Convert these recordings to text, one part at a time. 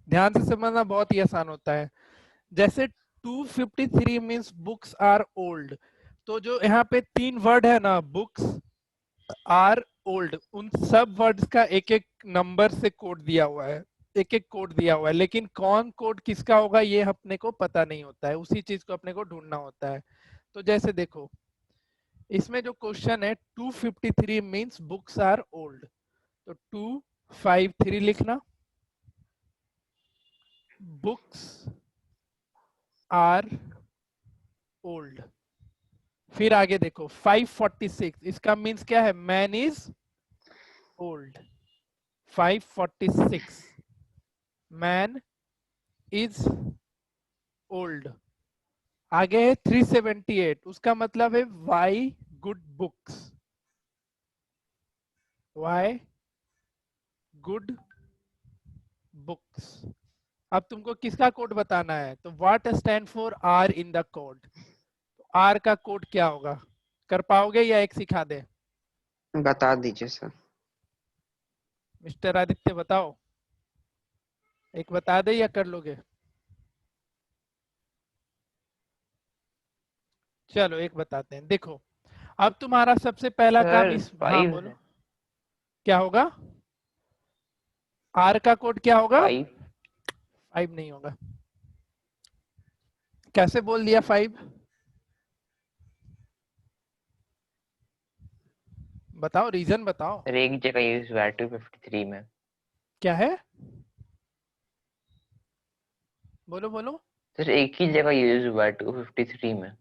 ध्यान से समझना, बहुत ही आसान होता है। जैसे 253 मीन्स बुक्स आर ओल्ड, तो जो यहाँ पे तीन वर्ड है ना, बुक्स आर ओल्ड, उन सब वर्ड्स का एक एक नंबर से कोड दिया हुआ है, एक एक कोड दिया हुआ है, लेकिन कौन कोड किसका होगा ये अपने को पता नहीं होता है, उसी चीज को अपने को ढूंढना होता है। तो जैसे देखो, इसमें जो क्वेश्चन है 253 मीन्स बुक्स आर ओल्ड, तो 253 लिखना, बुक्स आर ओल्ड। फिर आगे देखो 546, इसका मीन्स क्या है, man is old. 546, man is old. आगे है 378, उसका मतलब है Y good books, Y good books. अब तुमको किसका कोड बताना है, तो what stand for R in the code, R का कोड क्या होगा, कर पाओगे या एक सिखा दे? बता दीजिए सर। मिस्टर आदित्य बताओ, एक बता दे या कर लोगे? चलो एक बताते हैं, देखो अब तुम्हारा सबसे पहला काम सर इस, हाँ 5 बोलो है। क्या होगा, आर का कोड क्या होगा? 5। 5 नहीं होगा। कैसे बोल दिया 5? बताओ, रीजन बताओ। सर एक जगह यूज हुआ है 253 में। क्या है, बोलो बोलो। सर एक ही जगह यूज हुआ है 253 में।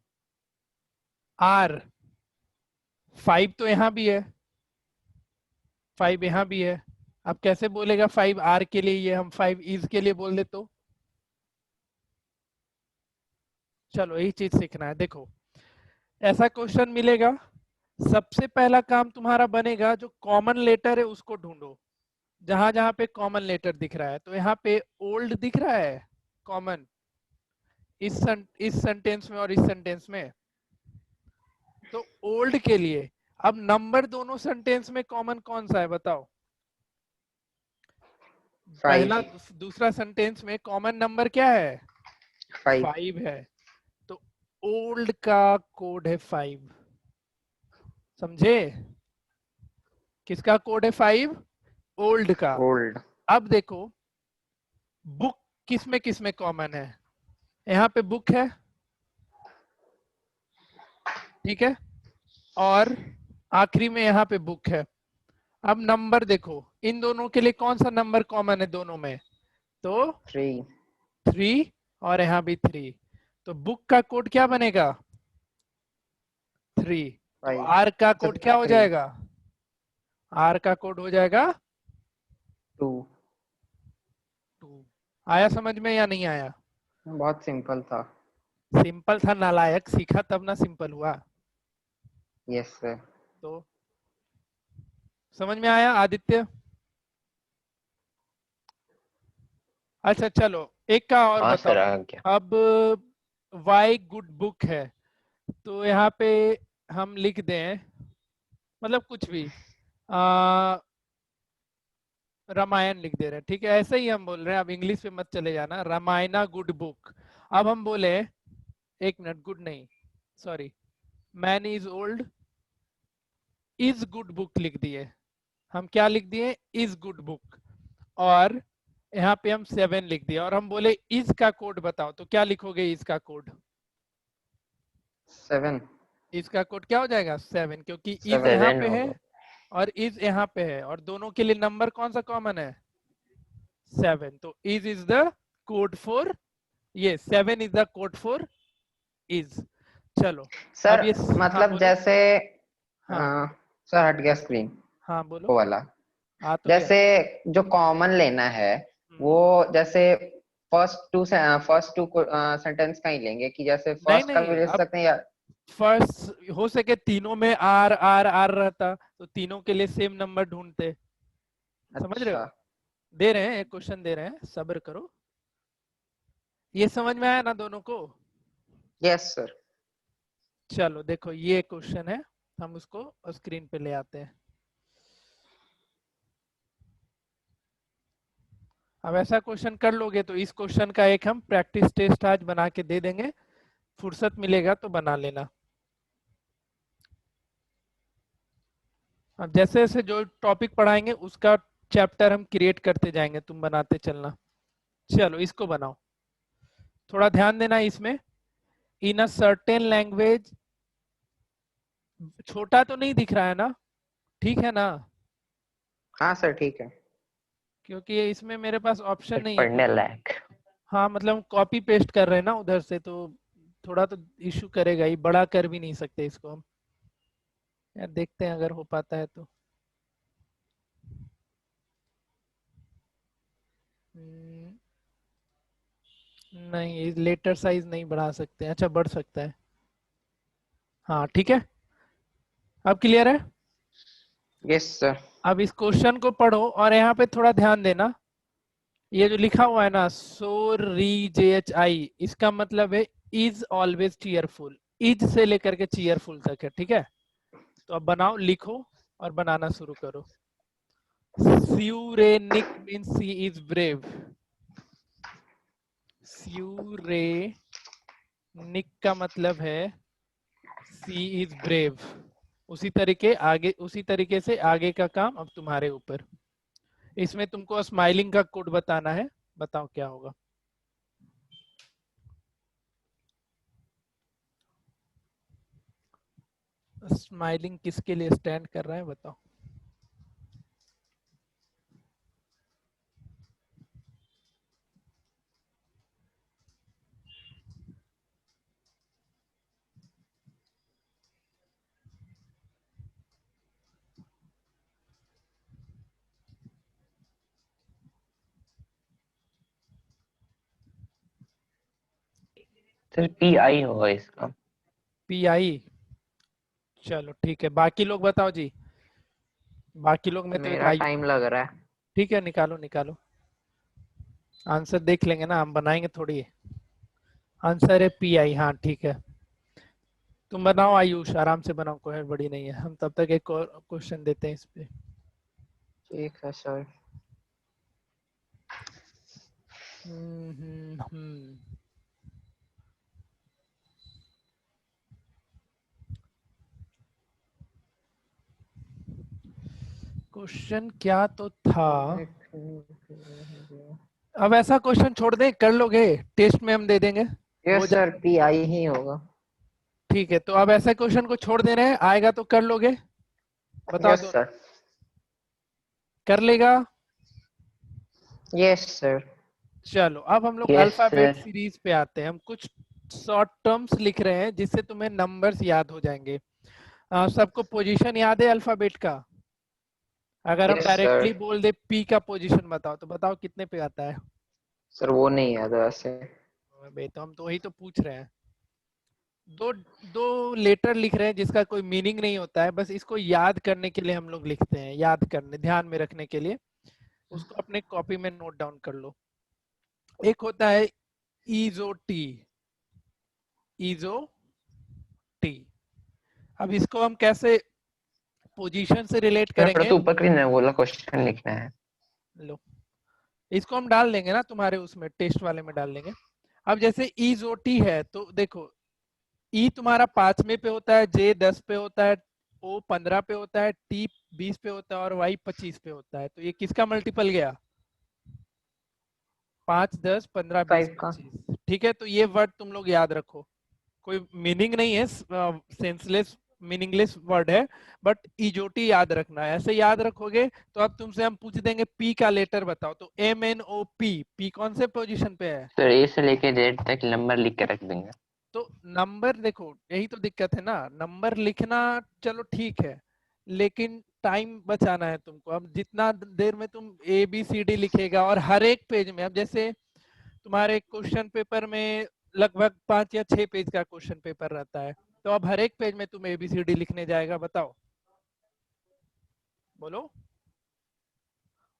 आर, 5 तो यहाँ भी है, 5 यहाँ भी है, अब कैसे बोलेगा 5 आर के लिए, ये हम 5 इज के लिए बोल दे तो? चलो यही चीज सीखना है। देखो ऐसा क्वेश्चन मिलेगा, सबसे पहला काम तुम्हारा बनेगा जो कॉमन लेटर है उसको ढूंढो, जहां जहां पे कॉमन लेटर दिख रहा है, तो यहाँ पे ओल्ड दिख रहा है कॉमन, इस सेंटेंस में और इस सेंटेंस में, तो ओल्ड के लिए अब नंबर दोनों सेंटेंस में कॉमन कौन सा है बताओ? 5। पहला दूसरा सेंटेंस में कॉमन नंबर क्या है? 5। 5 है, तो ओल्ड का कोड है 5, समझे? किसका कोड है 5? ओल्ड का। ओल्ड। अब देखो बुक किस में कॉमन है, यहाँ पे बुक है, ठीक है, और आखिरी में यहाँ पे बुक है। अब नंबर देखो, इन दोनों के लिए कौन सा नंबर कॉमन है दोनों में, तो 3। 3, और यहाँ भी 3, तो बुक का कोड क्या बनेगा? 3। तो 5। आर का तो कोड क्या हो 3। जाएगा? आर का कोड हो जाएगा 2। 2। आया समझ में या नहीं आया? बहुत सिंपल था। सिंपल था नालायक, सीखा तब ना सिंपल हुआ। Yes sir. तो समझ में आया आदित्य? अच्छा चलो एक का और हाँ सर बताओ। आ गया। अब वाई गुड बुक है, तो यहाँ पे हम लिख दें, मतलब कुछ भी, आ, रामायण लिख दे रहे हैं, ठीक है, ऐसे ही हम बोल रहे हैं, अब इंग्लिश पे मत चले जाना, रामायणा गुड बुक। अब हम बोले, एक मिनट, गुड नहीं, sorry, man is old, is good book लिख दिए, हम क्या लिख दिए, इज गुड बुक, और यहाँ पे हम 7 लिख दिया, और हम बोले इज का कोड बताओ, तो क्या लिखोगे इज का कोड? 7। इज का कोड क्या हो जाएगा? 7, क्योंकि इज 7। यहाँ 7 पे है होगा। और इज यहाँ पे है, और दोनों के लिए नंबर कौन सा कॉमन है? 7, तो इज द कोड फॉर, ये 7 is the code for is. चलो सर अब ये, हाँ मतलब बोलो। जैसे हाँ सर हट गया स्क्रीन, हाँ बोलो। वो वाला। आ तो गया। जैसे जो कॉमन लेना है वो जैसे फर्स्ट टू सेंटेंस का ही लेंगे कि जैसे नहीं फर्स्ट का नहीं, भी ले अब सकते हैं या फर्स्ट हो सके तीनों में आर आर आर रहता, तो तीनों के लिए सेम नंबर ढूंढते, समझ रहे अच्छा। हो? दे रहे हैं, एक क्वेश्चन दे रहे हैं, सब्र करो। ये समझ में आया ना दोनों को? Yes sir. चलो देखो ये क्वेश्चन है, हम उसको स्क्रीन पे ले आते हैं। अब ऐसा क्वेश्चन कर लोगे तो इस क्वेश्चन का एक हम प्रैक्टिस टेस्ट आज बना के दे देंगे, फुर्सत मिलेगा तो बना लेना। अब जैसे जैसे जो टॉपिक पढ़ाएंगे उसका चैप्टर हम क्रिएट करते जाएंगे, तुम बनाते चलना। चलो इसको बनाओ, थोड़ा ध्यान देना इसमें। इन अ सर्टेन लैंग्वेज, छोटा तो नहीं दिख रहा है ना, ठीक है ना? हाँ सर ठीक है। क्योंकि इसमें मेरे पास ऑप्शन सर नहीं है पढ़ने कुछ। लायक। हाँ मतलब कॉपी पेस्ट कर रहे हैं ना उधर से, तो थोड़ा तो इशू करेगा ही, बड़ा कर भी नहीं सकते इसको हम। यार देखते हैं अगर हो पाता है तो। हम्म, नहीं लेटर साइज नहीं बढ़ा सकते, अच्छा बढ़ सकता है। हाँ ठीक है, अब क्लियर है। Yes sir. अब इस क्वेश्चन को पढ़ो और यहाँ पे थोड़ा ध्यान देना। ये जो लिखा हुआ है ना SOREJHI, इसका मतलब है इज ऑलवेज चीयरफुल। इज से लेकर के चीयरफुल तक है, ठीक है? तो अब बनाओ, लिखो और बनाना शुरू करो। Surenic means he is brave. Surenic का मतलब है सी इज ब्रेव। उसी तरीके से आगे का काम अब तुम्हारे ऊपर। इसमें तुमको स्माइलिंग का कोड बताना है, बताओ क्या होगा। स्माइलिंग किसके लिए स्टैंड कर रहा है बताओ। सर PI होगा इसका। PI, चलो ठीक है, बाकी लोग बताओ जी। बाकी लोग में तो एक मेरा आई। टाइम लग रहा है। ठीक है, निकालो निकालो। आंसर देख लेंगे ना, हम बनाएंगे थोड़ी। आंसर है PI, हाँ ठीक है। तुम बनाओ आयुष, आराम से बनाओ, कोई बड़ी नहीं है। हम तब तक एक और क्वेश्चन देते हैं इस पे। ठीक है सर। हम्म। क्वेश्चन क्या तो था। अब ऐसा क्वेश्चन छोड़ दें, कर लोगे? टेस्ट में हम दे देंगे, हो यस सर, जाए। PI ही होगा। ठीक है, तो अब ऐसा क्वेश्चन को छोड़ दे रहे हैं, आएगा तो कर लोगे? बताओ यस दोनों, सर। कर लेगा? Yes sir. चलो अब हम लोग यस अल्फाबेट सर। सीरीज पे आते हैं। हम कुछ शॉर्ट टर्म्स लिख रहे हैं जिससे तुम्हें नंबर्स याद हो जाएंगे। सबको पोजीशन याद है अल्फाबेट का? अगर हम यस डायरेक्टली सर। बोल दे पी का पोजीशन बताओ, तो बताओ कितने पे आता है? सर वो नहीं याद वैसे। अबे तो हम तो वही तो पूछ रहे हैं। दो दो लेटर लिख रहे हैं जिसका कोई मीनिंग नहीं होता है, बस इसको याद करने के लिए हम लोग लिखते हैं, याद करने, ध्यान में रखने के लिए। उसको अपने कॉपी में नोट डाउन कर लो। एक होता है इजो टी। इजो टी। अब इसको हम कैसे पोजीशन से रिलेट थोड़ा करेंगे? तो ऊपर करीन वाला क्वेश्चन लिखना है। लो, इसको हम डाल देंगे ना तुम्हारे उसमें, टेस्ट वाले में डाल देंगे। अब जैसे इजो टी है तो देखो, ई तुम्हारा 5वें पे होता है, जे 10 पे होता है, ओ 15 पे होता है, टी 20 पे होता है और वाई 25 पे होता है। तो ये किसका मल्टीपल गया? 5, 10, 15, 20, 5 का। 25। ठीक है, तो ये वर्ड तुम लोग याद रखो। कोई मीनिंग नहीं है, सेंसलेस मीनिंगलेस वर्ड है, बट इजोटी याद रखना है। ऐसे याद रखोगे तो अब तुमसे हम पूछ देंगे पी का लेटर बताओ, तो MNOP। पी कौन से पोजीशन पे है? सर A से लेके Z तक नंबर लिख के रख देंगे। तो नंबर देखो, यही तो दिक्कत है ना, नंबर लिखना चलो ठीक है, लेकिन टाइम बचाना है तुमको। अब जितना देर में तुम ABCD लिखेगा, और हर एक पेज में, अब जैसे तुम्हारे क्वेश्चन पेपर में लगभग 5 या 6 पेज का क्वेश्चन पेपर रहता है, तो अब हर एक पेज में तुम ABCD लिखने जाएगा, बताओ, बोलो।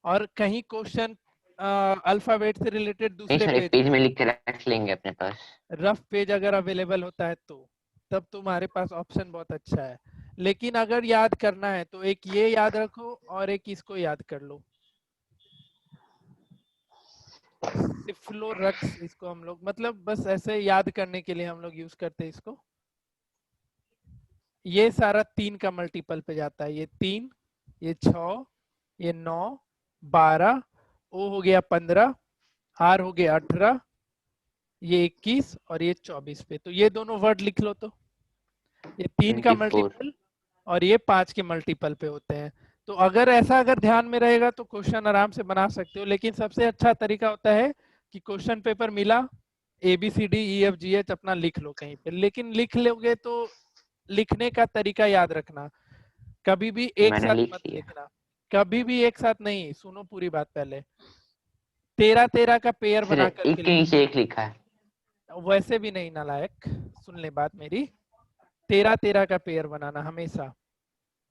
और कहीं क्वेश्चन अल्फाबेट से रिलेटेड नहीं दूसरे सर, एक पेज पेज में, में लिख के रख लेंगे अपने पास। रफ पेज अगर अवेलेबल होता है तो तब तुम्हारे पास ऑप्शन बहुत अच्छा है। लेकिन अगर याद करना है तो एक ये याद रखो और एक इसको याद कर लो। सिफ्लोरक्स इसको हम लोग मतलब बस ऐसे याद करने के लिए हम लोग यूज करते हैं इसको। ये सारा 3 का मल्टीपल पे जाता है, ये 3, ये 6, ये 9, 12, ओ हो गया 15, आर हो गया 18, ये 21 और ये 24 पे। तो ये दोनों वर्ड लिख लो। तो ये 3 का 24। मल्टीपल और ये 5 के मल्टीपल पे होते हैं। तो अगर ध्यान में रहेगा तो क्वेश्चन आराम से बना सकते हो। लेकिन सबसे अच्छा तरीका होता है कि क्वेश्चन पेपर मिला, ABCDEFGH अपना लिख लो कहीं पे। लेकिन लिख लोगे तो लिखने का तरीका याद रखना, कभी भी एक मैंने साथ लिख मत लिया। लिखना। कभी भी एक साथ नहीं, सुनो पूरी बात पहले। 13-13 का पेयर सर बना एक करके के लिखना। नीचे एक लिखा है। वैसे भी नहीं नालायक, सुन ले बात मेरी। 13-13 का पेयर बनाना हमेशा।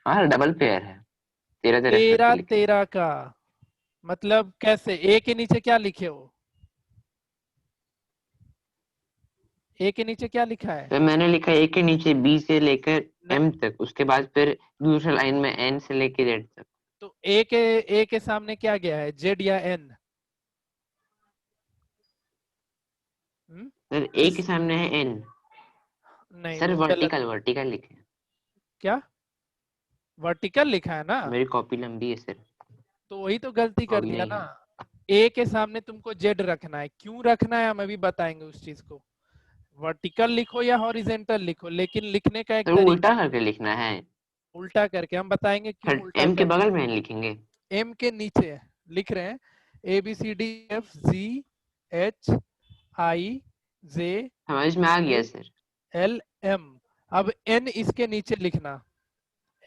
हाँ डबल पेयर है, 13 13 करके तेरह लिखे। तेरह का मतलब कैसे? ए के नीचे क्या लिखे हो? ए के नीचे क्या लिखा है? तो मैंने लिखा ए के नीचे बी से लेकर न, एम तक, उसके बाद फिर दूसरे लाइन में एन से लेकर जेड तक। तो ए के सामने क्या गया है, जेड या एन? सर ए के किस? सामने है एन। नहीं सर वो गलत। वर्टिकल वर्टिकल लिखे हैं। क्या वर्टिकल लिखा है ना? मेरी कॉपी लंबी है सर। तो वही तो गलती कर कॉपी दिया नहीं ना। है। ए के सामने तुमको जेड रखना है, क्यों रखना है हम अभी बताएंगे उस चीज को। वर्टिकल लिखो या हॉरिजेंटल लिखो, लेकिन लिखने का एक सर वो तरीका उल्टा है। करके लिखना है। उल्टा करके हम बताएंगे क्यों सर उल्टा एम के करके। बगल में एन लिखेंगे। एम के नीचे लिख रहे हैं ABCDFGHIJ समझ में आ गया सर। LM। अब एन इसके नीचे लिखना,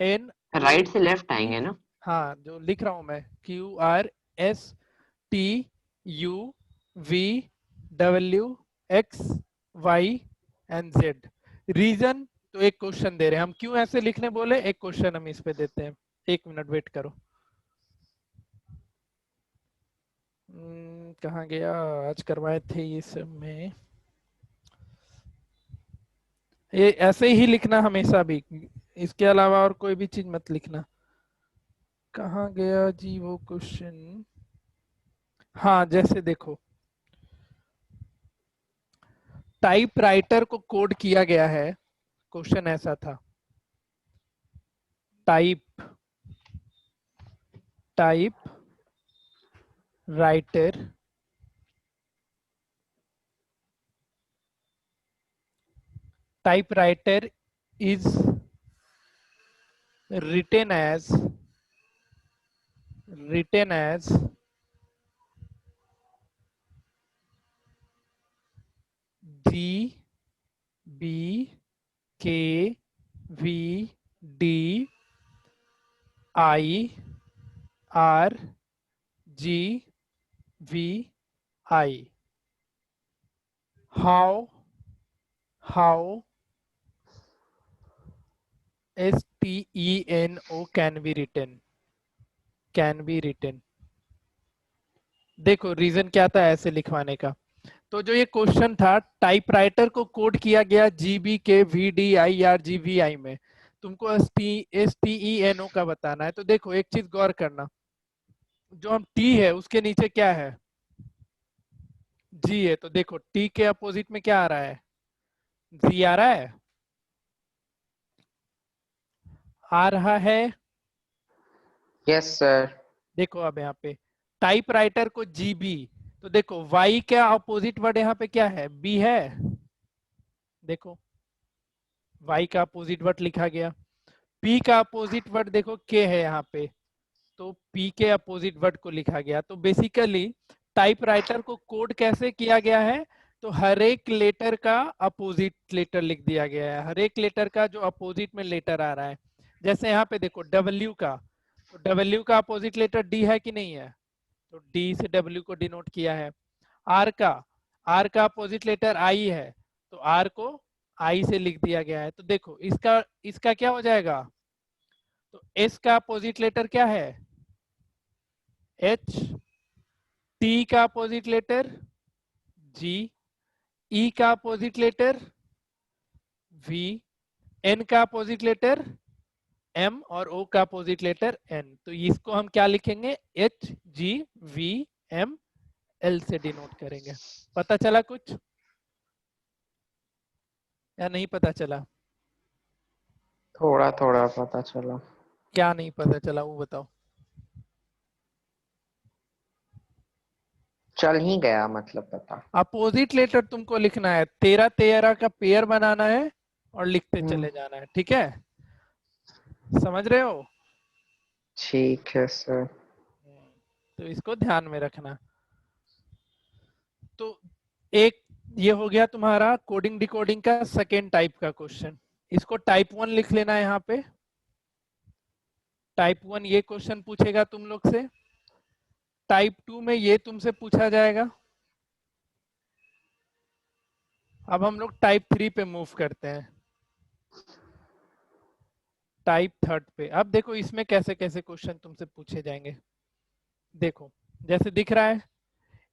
NO। राइट से लेफ्ट आएंगे ना। हाँ जो लिख रहा हूं मैं, QRSTUVWXYZ। रीजन तो एक क्वेश्चन दे रहे हैं हम, क्यों ऐसे लिखने बोले, एक क्वेश्चन हम इस पे देते हैं। 1 मिनट वेट करो। कहाँ गया? आज करवाए थे ये सब में। ये ऐसे ही लिखना हमेशा भी, इसके अलावा और कोई भी चीज मत लिखना। कहाँ गया जी वो क्वेश्चन? हाँ जैसे देखो, टाइपराइटर को कोड किया गया है। क्वेश्चन ऐसा था, type type writer typewriter is written as GBKVDIRGVI। how STENO can be written। देखो रीजन क्या था ऐसे लिखवाने का। तो जो ये क्वेश्चन था, टाइपराइटर को कोड किया गया GBKVDIRGVI में, तुमको STENO का बताना है। तो देखो एक चीज गौर करना, जो हम T है उसके नीचे क्या है, G है। तो देखो T के अपोजिट में क्या आ रहा है, G आ रहा है, आ रहा है। Yes sir. देखो अब यहाँ पे टाइपराइटर को GB, तो देखो Y का अपोजिट वर्ड यहाँ पे क्या है, B है। देखो Y का अपोजिट वर्ड लिखा गया। P का अपोजिट वर्ड देखो K है यहाँ पे, तो P के अपोजिट वर्ड को लिखा गया। तो बेसिकली टाइपराइटर को कोड कैसे किया गया है, तो हर एक लेटर का अपोजिट लेटर लिख दिया गया है। हर एक लेटर का जो अपोजिट में लेटर आ रहा है, जैसे यहाँ पे देखो W का, तो W का अपोजिट लेटर D है कि नहीं है, तो D से W को डिनोट किया है। R का अपोजिट लेटर I है, तो R को I से लिख दिया गया है। तो देखो इसका इसका क्या हो जाएगा, तो S का अपोजिट लेटर क्या है, H। T का अपोजिट लेटर G। E का अपोजिट लेटर V। N का अपोजिट लेटर M और O का अपोजिट लेटर N। तो इसको हम क्या लिखेंगे, HGVM L से डिनोट करेंगे। पता चला कुछ या नहीं पता चला? थोड़ा थोड़ा पता चला। क्या नहीं पता चला वो बताओ। चल ही गया मतलब पता। अपोजिट लेटर तुमको लिखना है, 13 का पेयर बनाना है और लिखते चले जाना है, ठीक है? समझ रहे हो? ठीक है सर। तो इसको ध्यान में रखना। तो एक ये हो गया तुम्हारा कोडिंग डिकोडिंग का सेकेंड टाइप का क्वेश्चन। इसको टाइप 1 लिख लेना है यहाँ पे। टाइप 1 ये क्वेश्चन पूछेगा तुम लोग से। टाइप 2 में ये तुमसे पूछा जाएगा। अब हम लोग टाइप 3 पे मूव करते हैं, टाइप थर्ड पे। अब देखो इसमें कैसे कैसे क्वेश्चन तुमसे पूछे जाएंगे। देखो जैसे दिख रहा है,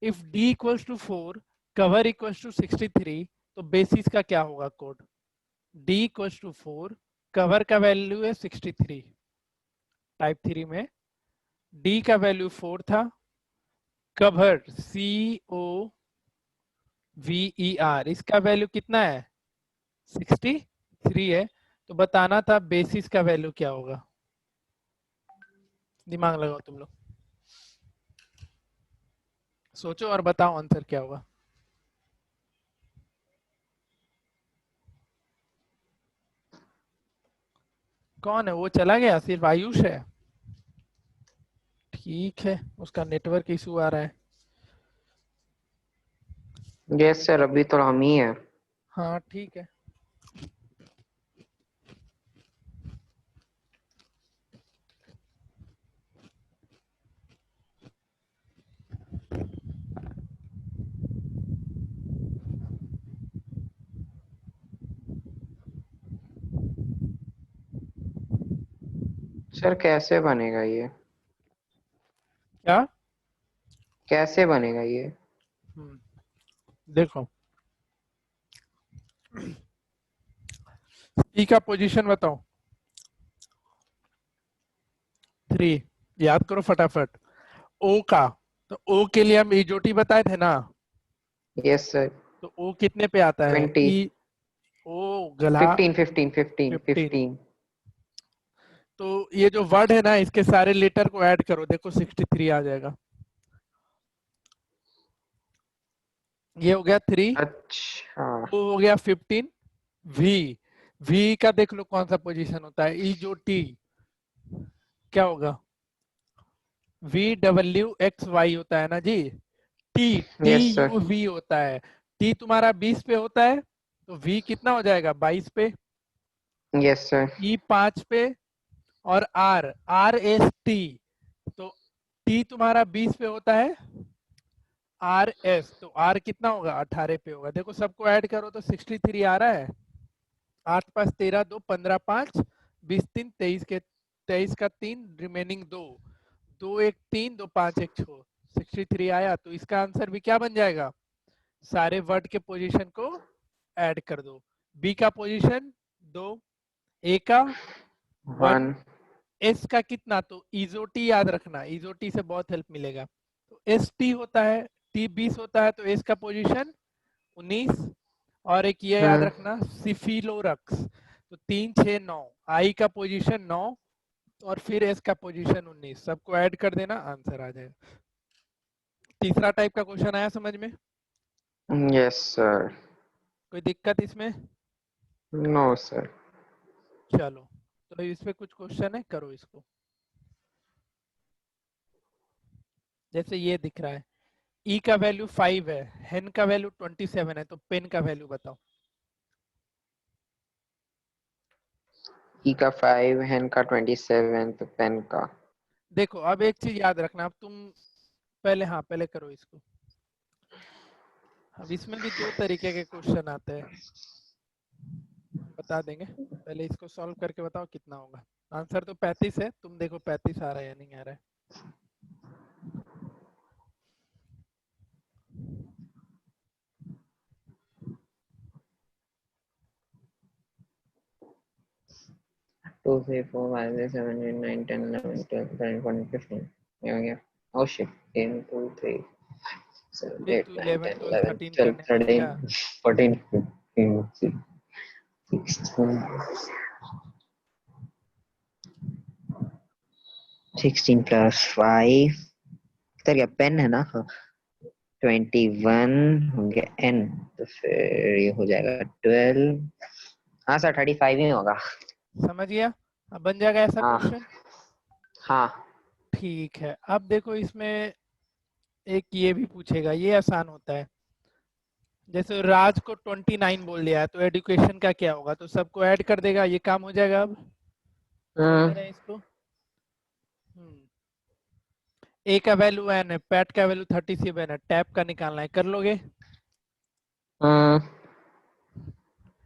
if d equals to 4 cover equals to 63, तो बेसिस का क्या होगा code? d equals to 4 cover का वैल्यू है 63। टाइप 3 में d का वैल्यू 4 था, कवर COVER इसका वैल्यू कितना है? 63 है। तो बताना था बेसिस का वैल्यू क्या होगा। दिमाग लगाओ तुम लोग, सोचो और बताओ आंसर क्या होगा। कौन है वो? चला गया? सिर्फ आयुष है? ठीक है, उसका नेटवर्क इशू आ रहा है। यस सर, अभी तो हम ही है। हाँ ठीक है। सर कैसे बनेगा ये? क्या? कैसे बनेगा ये? देखो ई का पोजीशन बताओ। 3, याद करो फटाफट। ओ का, तो ओ के लिए हम इजोटी बताए थे ना, यस सर। तो ओ कितने पे आता है? 20। ई ओ गला 15 15 15 15। 15। तो ये जो वर्ड है ना, इसके सारे लेटर को ऐड करो, देखो 63 आ जाएगा। ये हो गया 3, अच्छा। ओ हो गया 15। वी, वी का देख लो कौन सा पोजीशन होता है। ई जो टी क्या होगा? VWXY होता है ना जी। T, T yes U sir. V होता है। टी तुम्हारा 20 पे होता है, तो वी कितना हो जाएगा? 22 पे। Yes sir. ई 5 पे, और आर, RST, तो टी तुम्हारा 20 पे होता है, RS तो आर कितना होगा? 18 पे होगा। देखो सबको ऐड करो तो 63 आ रहा है। 8 5 13, 2 15 5 20 3 23 के 23 का 3 रिमेनिंग 2, 2 1 3 2 5 1 6, 63 आया। तो इसका आंसर भी क्या बन जाएगा? सारे वर्ड के पोजीशन को ऐड कर दो। बी का पोजीशन 2, ए का 1, 1। एस का कितना? तो इजोटी याद रखना, इजोटी से बहुत हेल्प मिलेगा। तो एस टी होता है, टी 20 होता है, तो एस का पोजीशन 19। और एक ये याद रखना सिफिलोरक्स, तो 3 6 9, आई का पोजीशन 9 और फिर एस का पोजीशन 19, सबको ऐड कर देना, आंसर आ जाएगा। तीसरा टाइप का क्वेश्चन आया समझ में? Yes sir. कोई दिक्कत इसमें? No sir. चलो, तो इस पे कुछ क्वेश्चन है, करो इसको। जैसे ये दिख रहा है, ई का वैल्यू 5 है, हेन का वैल्यू 27 है, तो पेन का वैल्यू बताओ। ई का 5, हेन का 27, तो पेन का। देखो अब एक चीज याद रखना, अब तुम पहले, हाँ पहले करो इसको। अब इसमें भी दो तरीके के क्वेश्चन आते हैं, बता देंगे। पहले इसको सॉल्व करके बताओ कितना होगा। आंसर तो 35 है, तुम देखो 35 आ रहा है या नहीं आ रहा है। 2 3 4 5 6 7 8 9 10 11 12 13 14 15। ये हो गया। ओ शिट, 1 2 3 7 फिर 8 तू 9 11 10 12 11 13 12 करने लग 13 गया। 14 15 16 16 plus 5 इधर क्या पेन है ना? हाँ 21 हो गया n, तो फिर ये हो जाएगा 12। हाँ सर 35 ही होगा। समझ गया? अब बन जाएगा ऐसा हाँ क्वेश्चन। हाँ ठीक है, अब देखो इसमें एक ये भी पूछेगा, ये आसान होता है। जैसे राज को 29 बोल दिया है तो एजुकेशन का क्या होगा, तो सबको ऐड कर देगा, ये काम हो जाएगा। अब समझ ले रहे हैं इसको? ए का वैल्यू n है, पैट का वैल्यू 37 है, टैप का निकालना है, कर लोगे?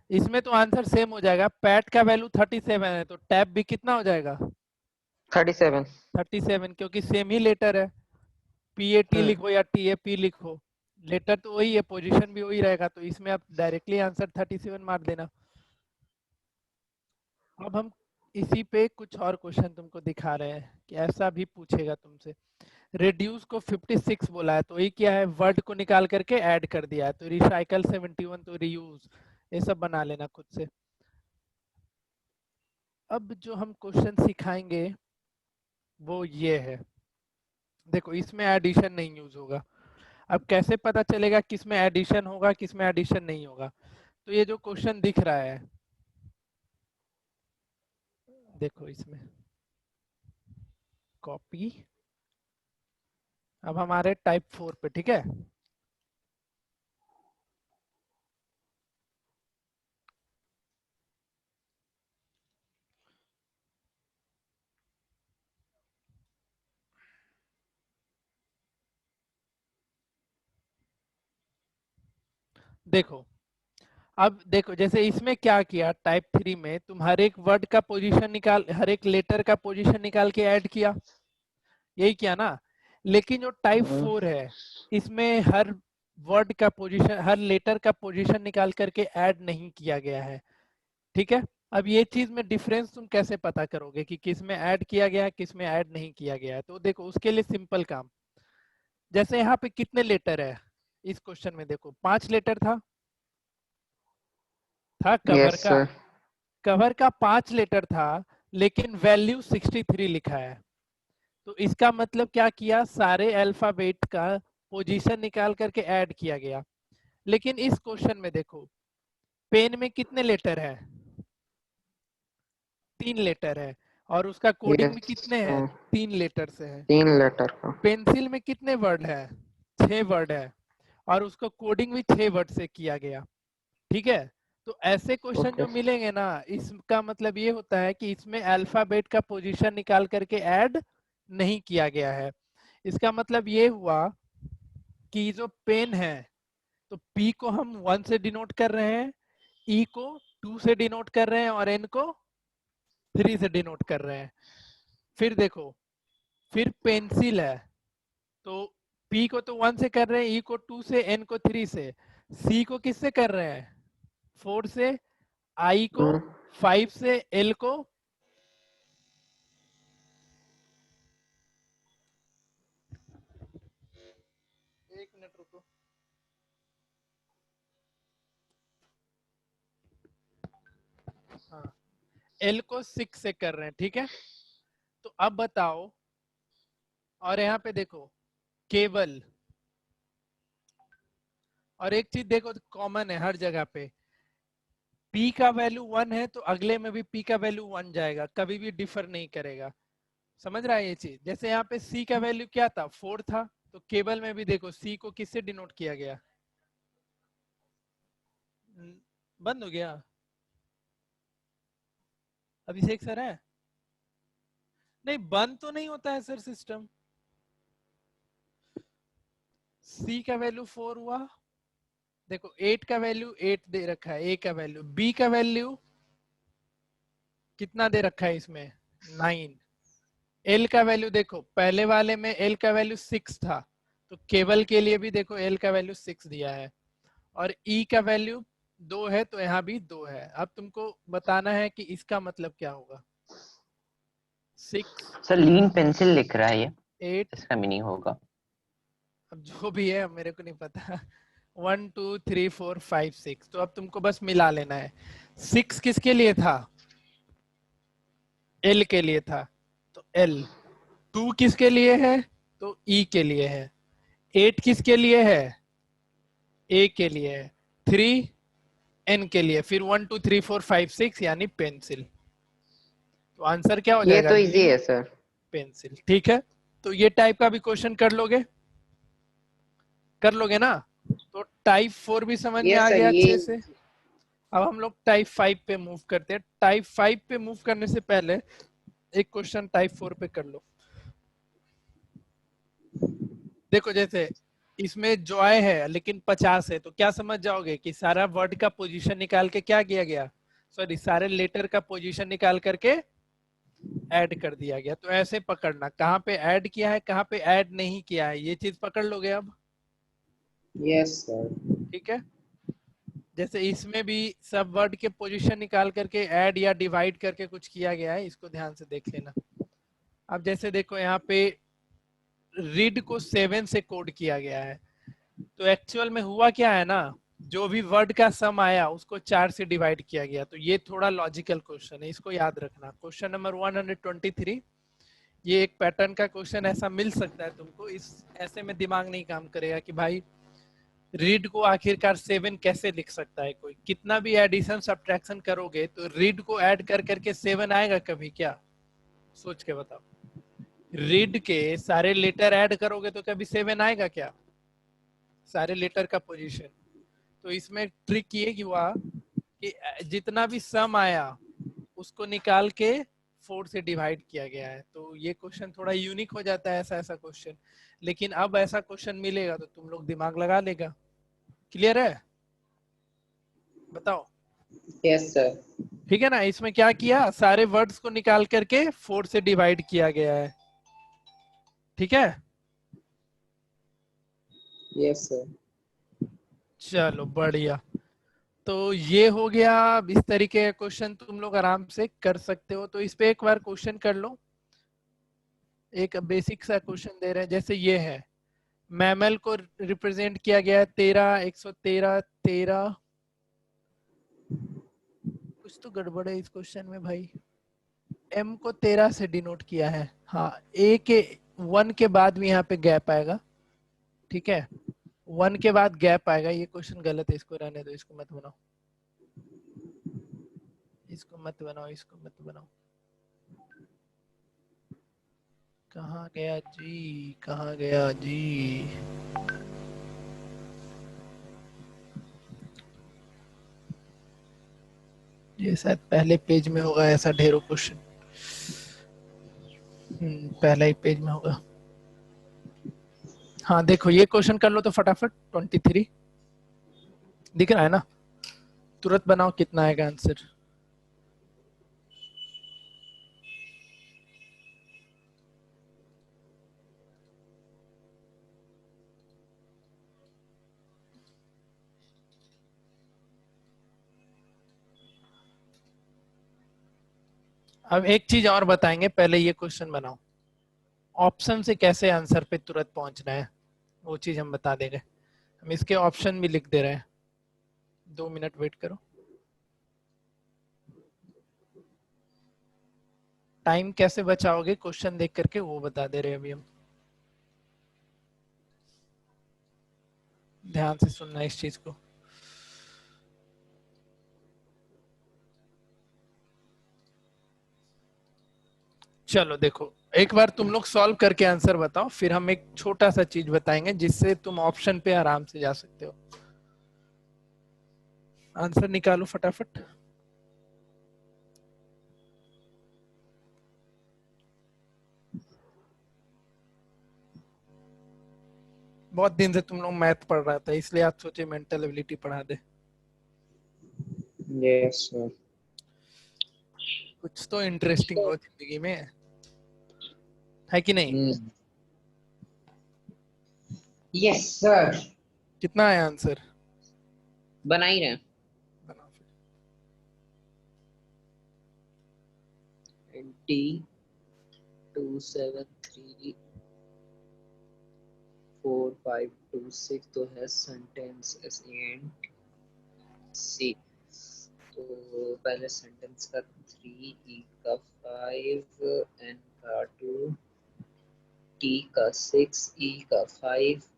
इसमें तो आंसर सेम हो जाएगा, पैट का वैल्यू 37 है तो टैप भी कितना हो जाएगा? 37। 37, क्योंकि सेम ही लेटर है। PAT लिखो या TAP लिखो, लेटर तो वही है, पोजीशन भी वही रहेगा, तो इसमें आप डायरेक्टली आंसर 37 मार देना। अब हम इसी पे कुछ और क्वेश्चन तुमको दिखा रहे हैं कि ऐसा भी पूछेगा तुमसे। रिड्यूस को 56 बोला है तो ये क्या है, वर्ड को निकाल करके ऐड कर दिया है, तो रिसाइकल 71 तो रीयूज, ये सब बना लेना खुद से। अब जो हम क्वेश्चन सिखाएंगे वो ये है, देखो इसमें एडिशन नहीं यूज होगा। अब कैसे पता चलेगा किसमें एडिशन होगा किसमें एडिशन नहीं होगा, तो ये जो क्वेश्चन दिख रहा है देखो इसमें, कॉपी, अब हमारे टाइप 4 पे, ठीक है। देखो अब देखो, जैसे इसमें क्या किया, टाइप 3 में तुम हर एक वर्ड का पोजीशन निकाल, हर एक लेटर का पोजीशन निकाल के ऐड किया, यही किया ना। लेकिन जो टाइप 4 है इसमें हर वर्ड का पोजीशन, हर लेटर का पोजीशन निकाल करके ऐड नहीं किया गया है, ठीक है। अब ये चीज में डिफरेंस तुम कैसे पता करोगे कि किस में ऐड किया गया है किस में ऐड नहीं किया गया है, तो देखो उसके लिए सिंपल काम, जैसे यहाँ पे कितने लेटर है इस क्वेश्चन में, देखो 5 लेटर था कवर यस का, सर। कवर का 5 लेटर था, लेकिन वैल्यू 63 लिखा है, तो इसका मतलब क्या किया, सारे अल्फाबेट का पोजीशन निकाल करके ऐड किया गया। लेकिन इस क्वेश्चन में देखो, पेन में कितने लेटर है, 3 लेटर है, और उसका कोडिंग में यस कितने हैं, 3 लेटर से है। 3 लेटर का। पेंसिल में कितने वर्ड है, 6 वर्ड है, और उसको कोडिंग भी 6 वर्ड से किया गया, ठीक है। तो ऐसे क्वेश्चन ओके जो मिलेंगे ना, इसका मतलब ये होता है कि इसमें अल्फाबेट का पोजीशन निकाल करके ऐड नहीं किया गया है। इसका मतलब ये हुआ कि जो पेन है, तो P को हम 1 से डिनोट कर रहे हैं, E को 2 से डिनोट कर रहे हैं, और N को 3 से डिनोट कर रहे हैं। फिर देखो, फिर पेंसिल है, तो P को तो 1 से कर रहे हैं, E को 2 से, N को 3 से, C को किससे कर रहे हैं, 4 से, I को 5 से, L को, एक मिनट रुको, हाँ, L को 6 से कर रहे हैं, ठीक है। तो अब बताओ, और यहाँ पे देखो केवल, और एक चीज देखो कॉमन है हर जगह पे, P का वैल्यू 1 है तो अगले में भी P का वैल्यू 1 जाएगा, कभी भी डिफर नहीं करेगा। समझ रहा है ये चीज? जैसे यहाँ पे C का वैल्यू क्या था, 4 था, तो केवल में भी देखो C को किससे डिनोट किया गया, बंद हो गया, अभिषेक सर है? नहीं, बंद तो नहीं होता है सर सिस्टम। C का वैल्यू 4 हुआ, देखो 8 का वैल्यू 8 दे रखा है, A का वैल्यू, B का वैल्यू कितना दे रखा है इसमें, 9, L का वैल्यू देखो, पहले वाले में L का वैल्यू 6 था, तो केवल के लिए भी देखो L का वैल्यू 6 दिया है, और E का वैल्यू 2 है तो यहाँ भी 2 है। अब तुमको बताना है कि इसका मतलब क्या होगा, 6 सर लीन पेंसिल लिख रहा है ये, 8, इसका मीनिंग होगा अब जो भी है मेरे को नहीं पता। 1 2 3 4 5 6, तो अब तुमको बस मिला लेना है। 6 किसके लिए था? एल के लिए था, तो एल। 2 किसके लिए है? तो ई के लिए है। 8 किसके लिए है? ए के लिए है। 3 एन के लिए। फिर 1 2 3 4 5 6 यानी पेंसिल। तो आंसर क्या हो ये जाएगा? तो इजी ली है सर। पेंसिल। ठीक है, तो ये टाइप का भी क्वेश्चन कर लोगे? कर लोगे ना? तो टाइप 4 भी समझ में यस आ सर गया ये। अच्छे से। अब हम लोग टाइप 5 पे मूव करते हैं। टाइप 5 पे मूव करने से पहले एक क्वेश्चन टाइप 4 पे कर लो। देखो, जैसे इसमें जॉय है लेकिन 50 है, तो क्या समझ जाओगे कि सारा वर्ड का पोजीशन निकाल के क्या किया गया? सॉरी, सारे लेटर का पोजीशन निकाल करके ऐड कर दिया गया। तो ऐसे पकड़ना, कहाँ पे ऐड किया है, कहाँ पे ऐड नहीं किया है, ये चीज पकड़ लोगे अब। Yes sir. ठीक है, जैसे इसमें भी सब वर्ड के पोजीशन निकाल करके ऐड या डिवाइड करके कुछ किया गया है, इसको ध्यान से देख लेना। अब जैसे देखो यहाँ पे रीड को 7 से कोड किया गया है, तो एक्चुअल में हुआ क्या है ना, जो भी वर्ड का सम आया उसको 4 से डिवाइड किया गया। तो ये थोड़ा लॉजिकल क्वेश्चन है, इसको याद रखना। क्वेश्चन नंबर 123, ये एक पैटर्न का क्वेश्चन ऐसा मिल सकता है तुमको। इस ऐसे में दिमाग नहीं काम करेगा कि भाई रीड को आखिरकार 7 कैसे लिख सकता है कोई। कितना भी एडिशन सब्ट्रैक्शन करोगे तो रीड को ऐड कर करके 7 आएगा कभी क्या? सोच के बताओ। रीड के सारे लेटर ऐड करोगे तो कभी 7 आएगा क्या? सारे लेटर का पोजीशन। तो इसमें ट्रिक ये कि हुआ कि जितना भी सम आया उसको निकाल के 4 से डिवाइड किया गया है। तो ये क्वेश्चन थोड़ा यूनिक हो जाता है, ऐसा ऐसा क्वेश्चन। लेकिन अब ऐसा क्वेश्चन मिलेगा तो तुम लोग दिमाग लगा लेगा। क्लियर है? बताओ। Yes sir. ठीक है ना? इसमें क्या किया, सारे वर्ड्स को निकाल करके 4 से डिवाइड किया गया है। ठीक है, यस सर। चलो बढ़िया। तो ये हो गया। अब इस तरीके का क्वेश्चन तुम लोग आराम से कर सकते हो। तो इस पे एक बार क्वेश्चन कर लो। एक बेसिक सा क्वेश्चन दे रहे हैं, जैसे ये है। मैमल को रिप्रेजेंट किया गया है 13, 113, 13। कुछ तो गड़बड़ है इस क्वेश्चन में भाई। एम को 13 से डिनोट किया है। हाँ, ए के 1 के बाद भी यहाँ पे गैप आएगा। ठीक है, 1 के बाद गैप आएगा। ये क्वेश्चन गलत है, इसको रहने दो, इसको मत बनाओ, इसको मत बनाओ, इसको मत बनाओ। कहाँ गया जी, कहाँ गया जी? ये शायद पहले पेज में होगा, ऐसा ढेरों क्वेश्चन। पहला ही पेज में होगा। हाँ देखो, ये क्वेश्चन कर लो तो फटाफट। 23 दिख रहा है ना? तुरंत बनाओ, कितना आएगा आंसर? अब एक चीज और बताएंगे, पहले ये क्वेश्चन बनाओ। ऑप्शन से कैसे आंसर पे तुरंत पहुंचना है वो चीज हम बता देंगे। हम इसके ऑप्शन भी लिख दे रहे हैं। 2 मिनट वेट करो। टाइम कैसे बचाओगे क्वेश्चन देख करके, वो बता दे रहे हैं अभी हम। ध्यान से सुनना इस चीज को। चलो देखो, एक बार तुम लोग सॉल्व करके आंसर बताओ, फिर हम एक छोटा सा चीज बताएंगे जिससे तुम ऑप्शन पे आराम से जा सकते हो। आंसर निकालो फटाफट। बहुत दिन से तुम लोग मैथ पढ़ रहा था, इसलिए आज सोचे मेंटल एबिलिटी पढ़ा दे। Yes sir. कुछ तो इंटरेस्टिंग हो जिंदगी में, है कि नहीं? Yes sir. कितना है आंसर? बना ही रहे। बनाओ फिर। 273। 4 5 2 6 तो है सेंटेंस एस एंड सी। तो पहले सेंटेंस का 3, ई का 5, एन का 2, टी का 6, ई का 5,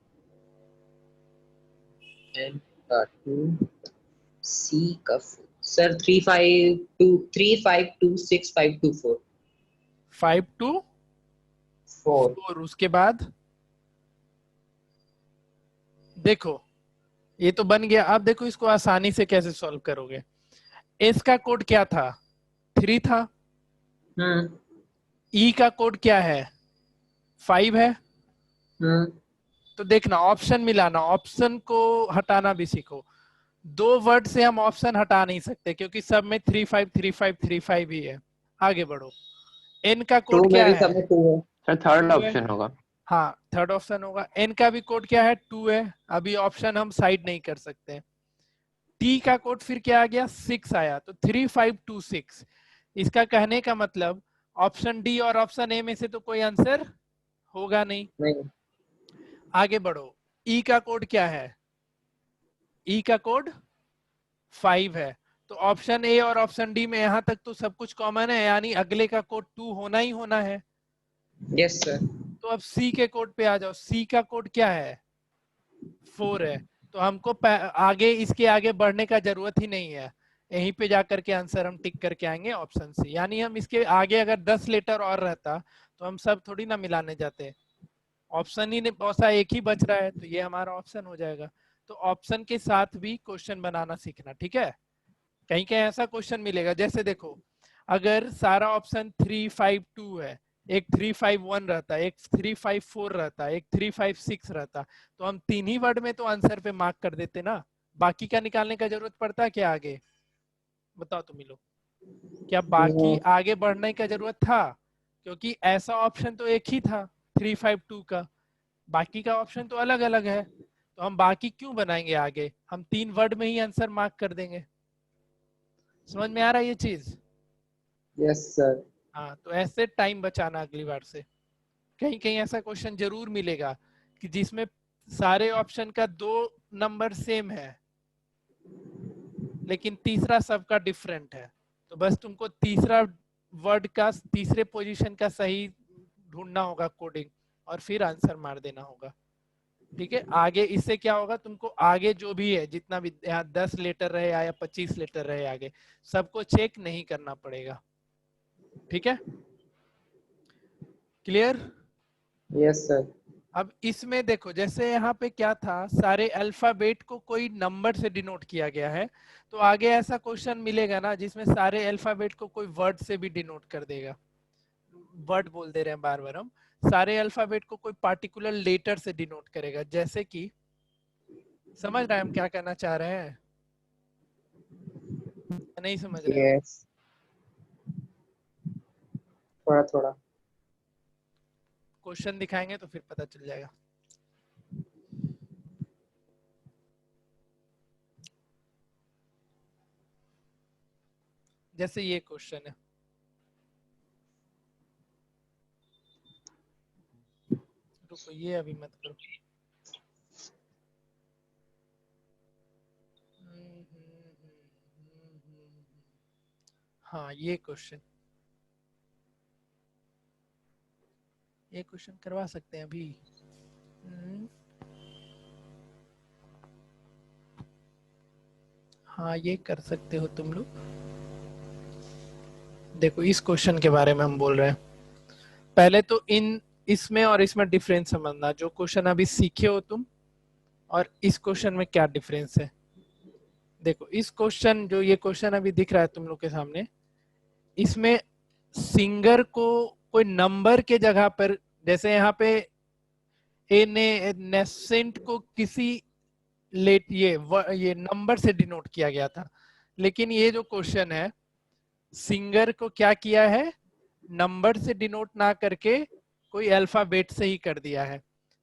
एन का 2, सी का 4। Sir 3 5 2 3 5 2 6 5 2 4 5 to 4। 4 उसके बाद देखो ये तो बन गया। अब देखो इसको आसानी से कैसे सॉल्व करोगे। एस का कोड क्या था? 3 था। ई का कोड क्या है? 5 है। तो देखना ऑप्शन मिलाना, ऑप्शन को हटाना भी सीखो। दो वर्ड से हम ऑप्शन हटा नहीं सकते क्योंकि सब में 3 5 3 5 3 5 ही है। आगे बढ़ो। एन का टू कोड क्या में भी है? सब में 2 है। सर थर्ड 2 है। ऑप्शन होगा। हाँ थर्ड ऑप्शन होगा। एन का भी कोड क्या है? 2 है। अभी ऑप्शन हम साइड नहीं कर सकते। टी का कोड फिर क्या आ गया? 6 आया। तो 3 5 2 6। इसका कहने का मतलब ऑप्शन डी और ऑप्शन ए में से तो कोई आंसर होगा नहीं। नहीं। आगे बढ़ो। ई का कोड क्या है? ई का कोड 5 है। तो ऑप्शन ए और ऑप्शन डी में यहां तक तो सब कुछ कॉमन है, यानी अगले का कोड 2 होना ही होना है। Yes sir. तो अब सी के कोड पे आ जाओ। सी का कोड क्या है? 4 है। तो हमको आगे इसके आगे बढ़ने का जरूरत ही नहीं है। यहीं पे जाकर के आंसर हम टिक करके आएंगे ऑप्शन सी। यानी हम इसके आगे अगर 10 लेटर और रहता तो हम सब थोड़ी ना मिलाने जाते। ऑप्शन ही बसा एक ही बच रहा है तो ये हमारा ऑप्शन हो जाएगा। तो ऑप्शन के साथ भी क्वेश्चन बनाना सीखना, ठीक है। कहीं कहीं ऐसा क्वेश्चन मिलेगा, जैसे देखो अगर सारा ऑप्शन 3 5 2 है, एक 3 5 1 रहता, एक 3 5 4 रहता, एक 3 5 6 रहता, तो हम तीन ही वर्ड में तो आंसर पे मार्क कर देते ना। बाकी का निकालने का जरूरत पड़ता है क्या आगे? बताओ तुम ही लोग, क्या बाकी आगे बढ़ने का जरूरत था? क्योंकि ऐसा ऑप्शन तो एक ही था 3 5 2 का, बाकी का ऑप्शन तो अलग अलग है। तो हम बाकी क्यों बनाएंगे आगे, हम तीन वर्ड में ही आंसर मार्क कर देंगे। समझ में आ रहा है ये चीज? Yes sir. हाँ तो ऐसे टाइम बचाना अगली बार से। कहीं कहीं ऐसा क्वेश्चन जरूर मिलेगा कि जिसमें सारे ऑप्शन का 2 नंबर सेम है लेकिन तीसरा सबका डिफरेंट है। तो बस तुमको तीसरा वर्ड का तीसरे पोजीशन का सही ढूंढना होगा कोडिंग, और फिर आंसर मार देना होगा। ठीक है। आगे इससे क्या होगा, तुमको आगे जो भी है जितना भी यहाँ 10 लेटर रहे या 25 लेटर रहे आगे, सबको चेक नहीं करना पड़ेगा। ठीक है, क्लियर? Yes sir. अब इसमें देखो जैसे यहाँ पे क्या था, सारे अल्फाबेट को कोई नंबर से डिनोट किया गया है। तो आगे ऐसा क्वेश्चन मिलेगा ना जिसमें सारे अल्फाबेट को कोई वर्ड से भी डिनोट कर देगा। वर्ड बोल दे रहे हैं बार बार हम। सारे अल्फाबेट को कोई पार्टिकुलर लेटर से डिनोट करेगा। जैसे कि समझ रहे हैं हम क्या कहना चाह रहे हैं? नहीं समझ रहे हो? यस थोड़ा थोड़ा। क्वेश्चन दिखाएंगे तो फिर पता चल जाएगा। जैसे ये क्वेश्चन है, रुको ये अभी मत करो। हाँ ये क्वेश्चन करवा सकते हैं अभी। हाँ ये कर सकते हो तुम लोग। देखो इस क्वेश्चन के बारे में हम बोल रहे हैं। पहले तो इसमें और इसमें डिफरेंस समझना, जो क्वेश्चन अभी सीखे हो तुम और इस क्वेश्चन में क्या डिफरेंस है। देखो इस क्वेश्चन, जो ये क्वेश्चन अभी दिख रहा है तुम लोग के सामने, इसमें सिंगर को कोई नंबर के जगह पर, जैसे यहाँ पे ए ने नेसेंट को किसी लेट ये नंबर से डिनोट किया गया था, लेकिन ये जो क्वेश्चन है सिंगर को क्या किया है, नंबर से डिनोट ना करके कोई अल्फाबेट से ही कर दिया है।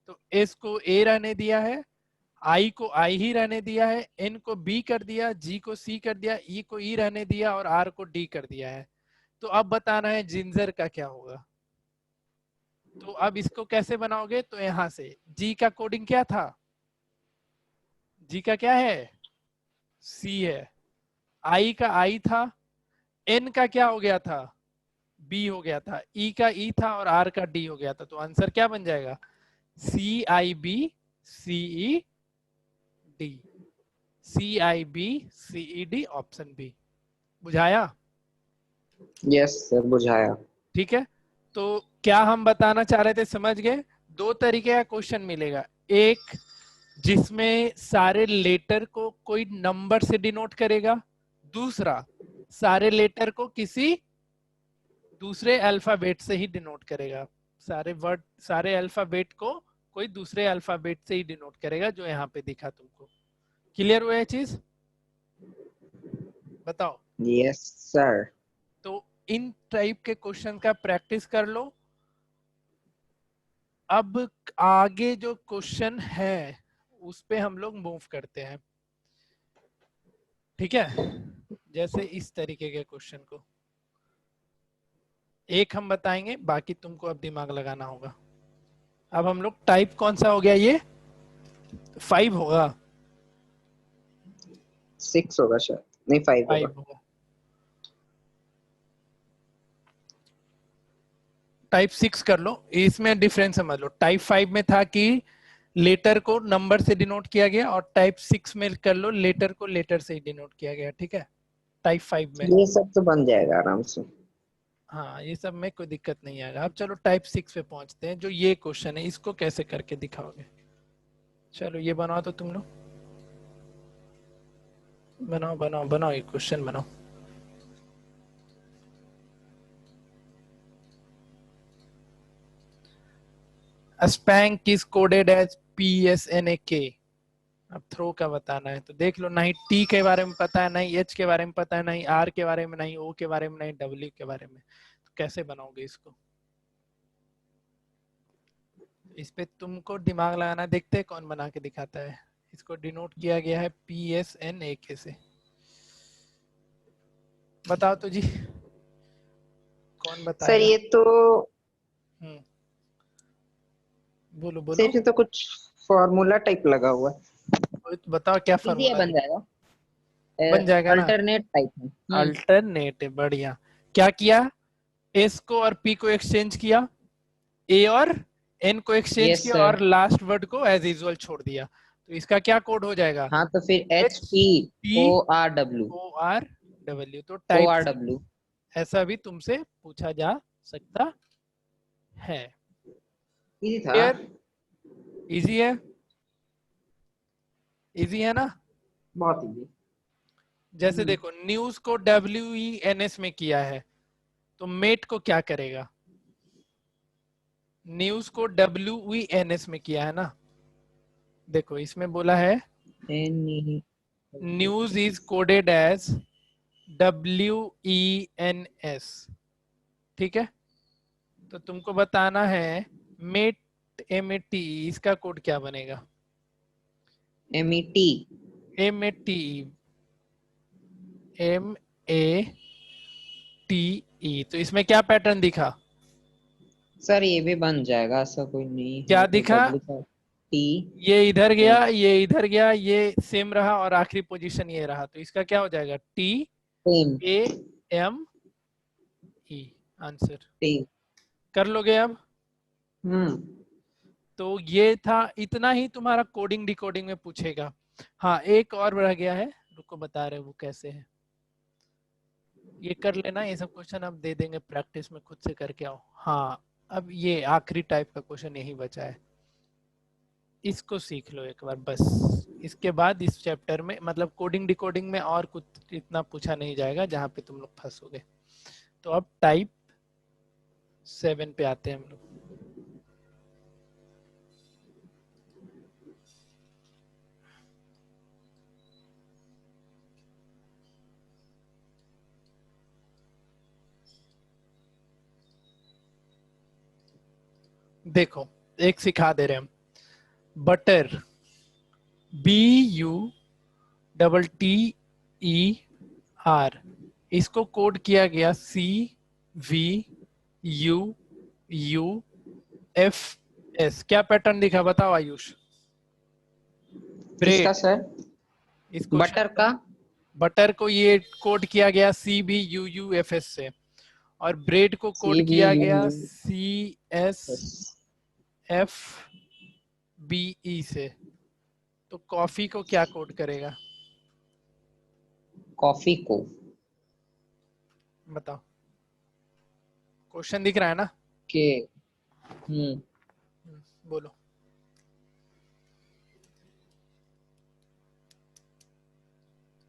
तो एस को ए रहने दिया है, आई को आई ही रहने दिया है, एन को बी कर दिया, जी को सी कर दिया, ई को ई रहने दिया और आर को डी कर दिया है। तो अब बताना है जिंजर का क्या होगा। तो अब इसको कैसे बनाओगे, तो यहां से जी का कोडिंग क्या था, जी का क्या है, सी है, आई का आई था, एन का क्या हो गया था, बी हो गया था, ई का ई था और आर का डी हो गया था। तो आंसर क्या बन जाएगा, C I B CE D, C I B CE D, option B. बुझाया? यस सर, बुझाया। ठीक है, तो क्या हम बताना चाह रहे थे, समझ गए? दो तरीके का क्वेश्चन मिलेगा, एक जिसमें सारे लेटर को कोई नंबर से डिनोट करेगा, दूसरा सारे लेटर को किसी दूसरे अल्फाबेट से ही डिनोट करेगा। सारे वर्ड, सारे अल्फाबेट को कोई दूसरे अल्फाबेट से ही डिनोट करेगा, जो यहाँ पे दिखा तुमको। क्लियर हुआ ये चीज? बताओ। Yes sir. तो इन टाइप के क्वेश्चन का प्रैक्टिस कर लो। अब आगे जो क्वेश्चन है उस पे हम लोग मूव करते हैं, ठीक है? जैसे इस तरीके के क्वेश्चन को एक हम बताएंगे, बाकी तुमको अब दिमाग लगाना होगा। अब हम लोग टाइप कौन सा हो गया, ये 5 होगा, 6 होगा शायद, नहीं 5 होगा। 5 होगा। टाइप 6 कर लो, इसमें डिफरेंस समझ लो। टाइप 5 में था कि लेटर को नंबर से डिनोट किया गया, और टाइप 6 में कर लो लेटर को लेटर से ही डिनोट किया गया, ठीक है? टाइप 5 में ये सब तो बन जाएगा आराम से। हाँ, ये सब में कोई दिक्कत नहीं आएगा। अब चलो टाइप 6 पे पहुंचते हैं। जो ये क्वेश्चन है इसको कैसे करके दिखाओगे? चलो ये बनाओ, तो तुम लोग बनाओ बनाओ बनाओ, ये क्वेश्चन बनाओ। Spank is coded as PSNAK। अब थ्रो का बताना है, तो देख लो, ना ही टी के बारे में पता है, ना ही एच के बारे में पता है, ना ही आर के बारे में, ना ही ओ के बारे में, ना ही डब्ल्यू के बारे में। तो कैसे बनाओगे इसको? इस पे तुमको दिमाग लगाना, देखते हैं कौन बना के दिखाता है। इसको डिनोट किया गया है PSNAK से। बताओ तो जी, कौन सर बताएगा? ये तो बोलो सर, बोलो, इसमें तो कुछ फॉर्मूला टाइप लगा हुआ है। तो बताओ क्या इजी है, फॉर्मूला बन लिखा? जाएगा। बन जाएगा ना? अल्टरनेट टाइप है। अल्टरनेटिव, बढ़िया। क्या किया, एस को और पी को एक्सचेंज किया, ए और एन को एक्सचेंज यस किया, सर। और लास्ट वर्ड को एज यूजुअल छोड़ दिया। तो इसका क्या कोड हो जाएगा, हाँ तो फिर एच टी HPORW। ORW। तो टाइप ORW। ऐसा भी तुमसे पूछा जा सकता है। इजी था। क्लियर? इजी है, इजी है ना? बहुत इजी। जैसे देखो, न्यूज को WENS में किया है, तो मेट को क्या करेगा? न्यूज को WENS में किया है ना। देखो इसमें बोला है news is coded as WENS, ठीक है? तो तुमको बताना है मेट, MET, इसका कोड क्या बनेगा? MET। MET, MATE। तो इसमें क्या पैटर्न दिखा? सर ये भी बन जाएगा, ऐसा कोई नहीं क्या है। तो दिखा? W का T। ये इधर गया, ये इधर गया, ये सेम रहा, और आखिरी पोजीशन ये रहा। तो इसका क्या हो जाएगा? सेम। TAME, answer. T। कर लोगे अब? तो ये था, इतना ही तुम्हारा कोडिंग डिकोडिंग में पूछेगा। हाँ, एक और रह गया है, रुको बता रहे वो कैसे है। ये कर लेना, ये सब क्वेश्चन अब दे देंगे प्रैक्टिस में, खुद से करके आओ। हाँ, अब ये आखिरी टाइप का क्वेश्चन यही बचा है, इसको सीख लो एक बार बस। इसके बाद इस चैप्टर में, मतलब कोडिंग डिकोडिंग में, और कुछ इतना पूछा नहीं जाएगा जहाँ पे तुम लोग फंसोगे। तो अब टाइप 7 पे आते हैं हम लोग। देखो, एक सिखा दे रहे हम, बटर, BUTTER, इसको कोड किया गया CVUU एस क्या पैटर्न दिखा बताओ आयुष? किसका ब्रेड, सर? इस बटर का? बटर को ये कोड किया गया CBUUFS से, और ब्रेड को कोड किया गया CSFBE से। तो कॉफी को क्या कोड करेगा कॉफी को बताओ? क्वेश्चन दिख रहा है ना? के बोलो।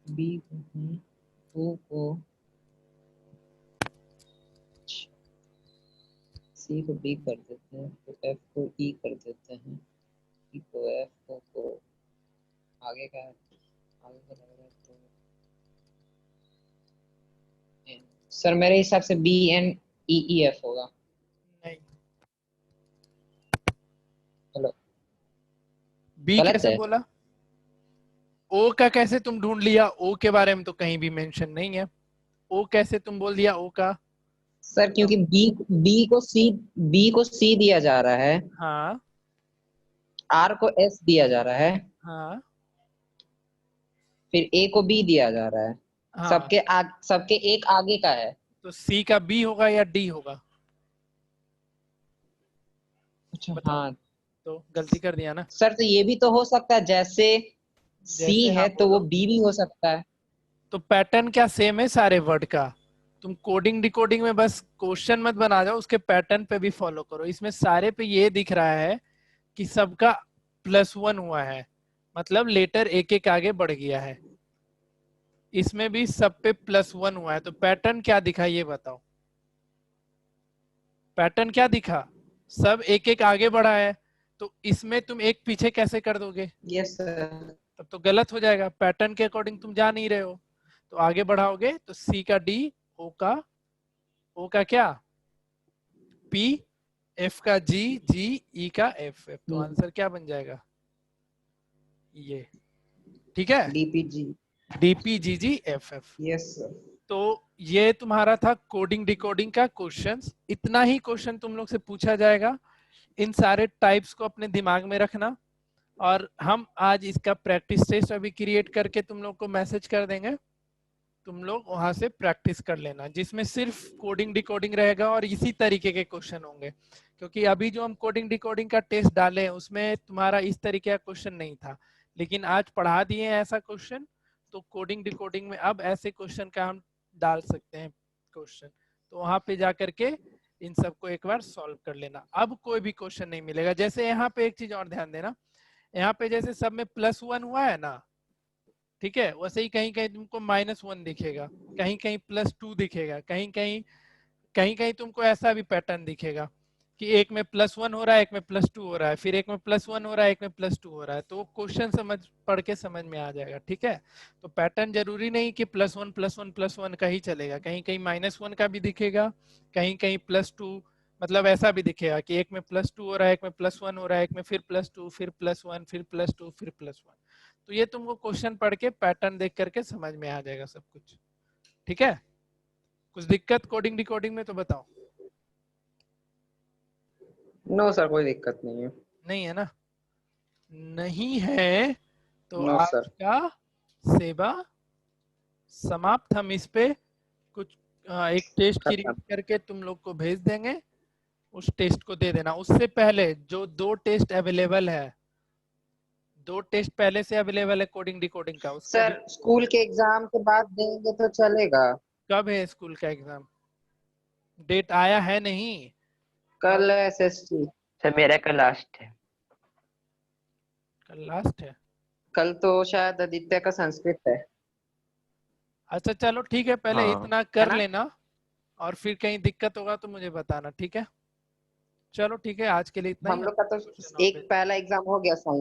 बी ओ को सी को बी कर देते हैं, तो एफ को ई कर देते हैं, ई को एफ को आगे का लग रहा है तो सर मेरे हिसाब से BNEEF होगा। नहीं, हेलो, बी गलत कैसे है बोला? ओ का कैसे तुम ढूंढ लिया? ओ के बारे में तो कहीं भी मेंशन नहीं है। ओ कैसे तुम बोल दिया ओ का? सर, क्योंकि बी को सी दिया जा रहा है, हाँ आर को एस दिया जा रहा है, हाँ फिर ए को बी दिया जा रहा है। हाँ, सबके एक आगे का है। तो सी का बी होगा या डी होगा? अच्छा बताओ। हाँ तो गलती कर दिया ना। सर, तो ये भी तो हो सकता है, जैसे सी जैसे हाँ है तो वो बोलो। बी भी हो सकता है। तो पैटर्न क्या सेम है सारे वर्ड का? तुम कोडिंग डिकोडिंग में बस क्वेश्चन मत बना जाओ, उसके पैटर्न पे भी फॉलो करो। इसमें सारे पे ये दिख रहा है कि सबका +1 हुआ है, मतलब लेटर एक एक आगे बढ़ गया है। इसमें भी सब पे +1 हुआ है, तो पैटर्न क्या दिखा ये बताओ? पैटर्न क्या दिखा? सब एक एक आगे बढ़ा है, तो इसमें तुम एक पीछे कैसे कर दोगे? Yes sir. तब तो गलत हो जाएगा। पैटर्न के अकॉर्डिंग तुम जा नहीं रहे हो, तो आगे बढ़ाओगे तो सी का डी, ओ का क्या पी, एफ का जी, जी ई का एफ, तो आंसर क्या बन जाएगा? ये ठीक है, DPG। DPGGFF। Yes sir. तो ये तुम्हारा था कोडिंग डिकोडिंग का क्वेश्चंस। इतना ही क्वेश्चन तुम लोग से पूछा जाएगा। इन सारे टाइप्स को अपने दिमाग में रखना, और हम आज इसका प्रैक्टिस टेस्ट अभी क्रिएट करके तुम लोग को मैसेज कर देंगे। तुम लोग वहां से प्रैक्टिस कर लेना, जिसमें सिर्फ कोडिंग डिकोडिंग रहेगा और इसी तरीके के क्वेश्चन होंगे। क्योंकि अभी जो हम कोडिंग डिकोडिंग का टेस्ट डाले उसमें तुम्हारा इस तरीके का क्वेश्चन नहीं था, लेकिन आज पढ़ा दिए ऐसा क्वेश्चन, तो कोडिंग डिकोडिंग में अब ऐसे क्वेश्चन का हम डाल सकते हैं क्वेश्चन। तो वहां पे जाकर के इन सबको एक बार सॉल्व कर लेना। अब कोई भी क्वेश्चन नहीं मिलेगा। जैसे यहाँ पे एक चीज और ध्यान देना, यहाँ पे जैसे सब में +1 हुआ है ना, ठीक है, वैसे ही कहीं कहीं तुमको -1 दिखेगा, कहीं कहीं +2 दिखेगा, कहीं कहीं तुमको ऐसा भी पैटर्न दिखेगा कि एक में +1 हो रहा है, एक में +2 हो रहा है, फिर एक में +1 हो रहा है, एक में +2 हो रहा है। तो क्वेश्चन समझ पढ़ के समझ में आ जाएगा। ठीक है, तो पैटर्न जरूरी नहीं कि +1 का ही चलेगा, कहीं कहीं -1 का भी दिखेगा, कहीं कहीं +2, मतलब ऐसा भी दिखेगा कि एक में +2 हो रहा है, एक में +1 हो रहा है, एक में फिर +2, फिर +1, फिर +2, फिर +1। तो ये तुमको क्वेश्चन पढ़ के पैटर्न देख करके समझ में आ जाएगा सब कुछ। ठीक है, कुछ दिक्कत कोडिंग डिकोडिंग में तो बताओ। नो सर, कोई दिक्कत नहीं है। नहीं है ना? नहीं है तो नो आज सर। का सेवा समाप्त। हम इस पे कुछ एक टेस्ट क्रिएट करके तुम लोग को भेज देंगे, उस टेस्ट को दे देना। उससे पहले जो 2 टेस्ट अवेलेबल है, 2 टेस्ट पहले से अवेलेबल है कोडिंग डिकोडिंग का, उसका सर, स्कूल के एग्जाम के बाद देंगे तो चलेगा? कब है स्कूल का एग्जाम? डेट आया है नहीं? कल SST। सर मेरा का लास्ट है। कल लास्ट है? कल तो शायद आदित्य का संस्कृत है। अच्छा चलो ठीक है, पहले हाँ इतना है कर ना? लेना, और फिर कहीं दिक्कत होगा तो मुझे बताना। ठीक है, चलो ठीक है, आज के लिए इतना ही। हम लोग का तो क्वेश्चन और एक भेज- पहला एग्जाम हो गया साइंस